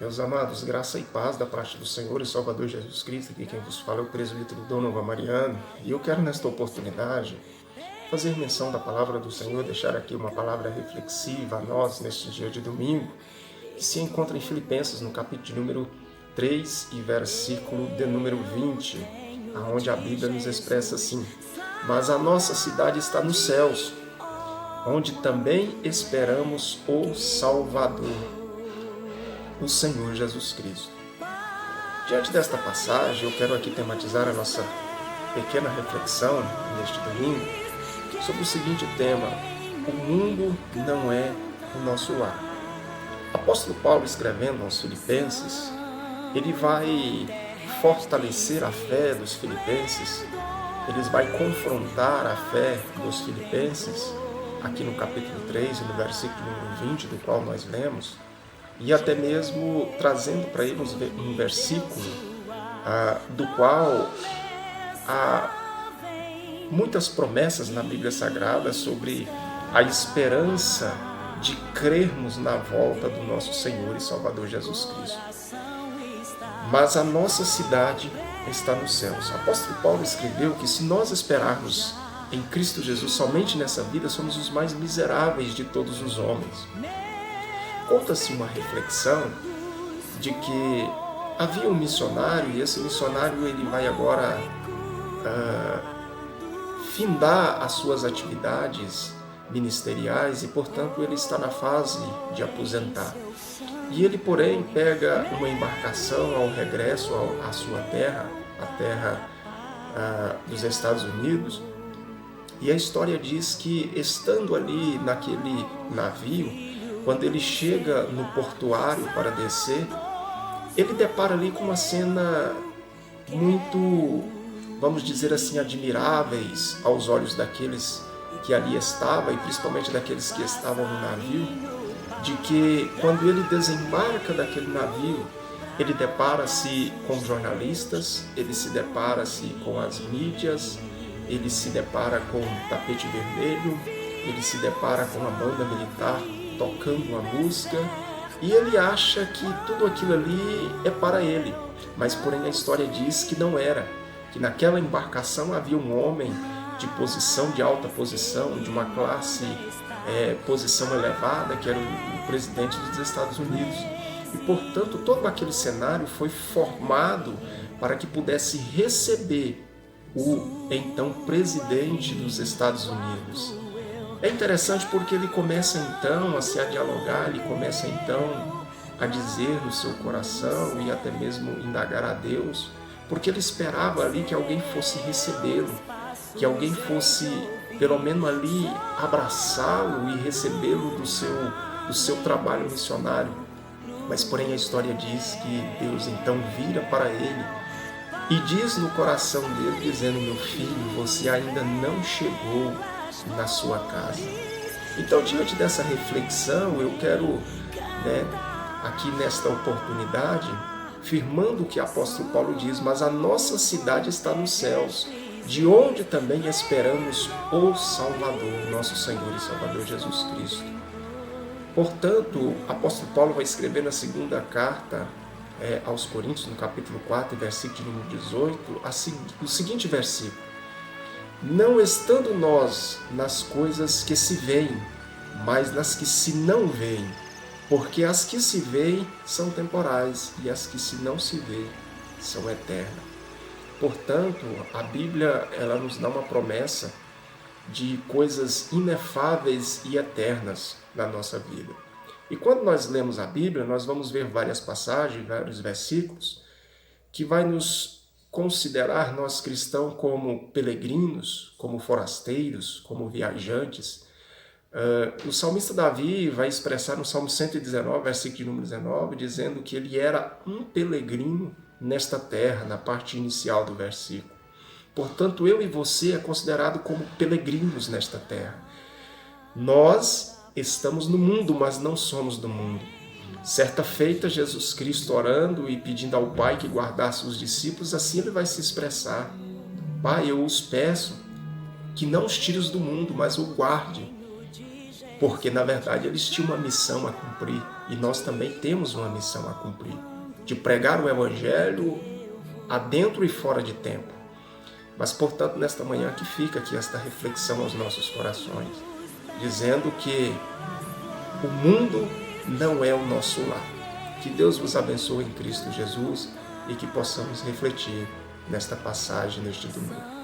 Meus amados, graça e paz da parte do Senhor e Salvador Jesus Cristo, aqui quem vos fala é o presbítero Donovan Mariano, e eu quero nesta oportunidade fazer menção da palavra do Senhor, deixar aqui uma palavra reflexiva a nós neste dia de domingo, que se encontra em Filipenses, no capítulo de número 3 e versículo de número 20, onde a Bíblia nos expressa assim: mas a nossa cidade está nos céus, onde também esperamos o Salvador, o Senhor Jesus Cristo. Diante desta passagem, eu quero aqui tematizar a nossa pequena reflexão neste domingo sobre o seguinte tema: o mundo não é o nosso lar. O apóstolo Paulo, escrevendo aos Filipenses, ele vai fortalecer a fé dos filipenses, ele vai confrontar a fé dos filipenses, aqui no capítulo 3 e no versículo número 20, do qual nós lemos, e até mesmo trazendo para eles um versículo do qual há muitas promessas na Bíblia Sagrada sobre a esperança de crermos na volta do nosso Senhor e Salvador Jesus Cristo. Mas a nossa cidade está nos céus. O apóstolo Paulo escreveu que se nós esperarmos em Cristo Jesus somente nessa vida, somos os mais miseráveis de todos os homens. Conta-se uma reflexão de que havia um missionário, e esse missionário ele vai agora findar as suas atividades ministeriais e, portanto, ele está na fase de aposentar. E ele, porém, pega uma embarcação ao regresso à sua terra, a terra dos Estados Unidos, e a história diz que, estando ali naquele navio, quando ele chega no portuário para descer, ele depara ali com uma cena muito, vamos dizer assim, admiráveis aos olhos daqueles que ali estavam, e principalmente daqueles que estavam no navio, de que quando ele desembarca daquele navio, ele depara-se com jornalistas, ele se depara-se com as mídias, ele se depara com um tapete vermelho, ele se depara com uma banda militar tocando uma música, e ele acha que tudo aquilo ali é para ele. Mas porém a história diz que não era, que naquela embarcação havia um homem de posição, de alta posição, de uma classe, posição elevada, que era o presidente dos Estados Unidos. E portanto todo aquele cenário foi formado para que pudesse receber o então presidente dos Estados Unidos. É interessante porque ele começa então a se dialogar, ele começa então a dizer no seu coração e até mesmo indagar a Deus, porque ele esperava ali que alguém fosse recebê-lo, que alguém fosse pelo menos ali abraçá-lo e recebê-lo do seu trabalho missionário. Mas porém a história diz que Deus então vira para ele e diz no coração dele, dizendo: meu filho, você ainda não chegou na sua casa. Então, diante dessa reflexão, eu quero, aqui nesta oportunidade, firmando o que o apóstolo Paulo diz: mas a nossa cidade está nos céus, de onde também esperamos o Salvador, nosso Senhor e Salvador Jesus Cristo. Portanto, o apóstolo Paulo vai escrever na segunda carta aos Coríntios, no capítulo 4, versículo de número 18, o seguinte versículo: não estando nós nas coisas que se veem, mas nas que se não veem, porque as que se veem são temporais e as que se não se veem são eternas. Portanto, a Bíblia ela nos dá uma promessa de coisas inefáveis e eternas na nossa vida. E quando nós lemos a Bíblia, nós vamos ver várias passagens, vários versículos, que vai nos considerar nós cristãos como peregrinos, como forasteiros, como viajantes. O salmista Davi vai expressar no Salmo 119, versículo de número 19, dizendo que ele era um peregrino nesta terra, na parte inicial do versículo. Portanto, eu e você é considerado como peregrinos nesta terra. Nós estamos no mundo, mas não somos do mundo. Certa feita, Jesus Cristo orando e pedindo ao Pai que guardasse os discípulos, assim ele vai se expressar: Pai, eu os peço que não os tires do mundo, mas o guarde. porque na verdade eles tinham uma missão a cumprir e nós também temos uma missão a cumprir, de pregar o Evangelho adentro e fora de tempo. Mas, portanto, nesta manhã que fica aqui esta reflexão aos nossos corações, dizendo que o mundo não é o nosso lar. Que Deus vos abençoe em Cristo Jesus e que possamos refletir nesta passagem neste domingo.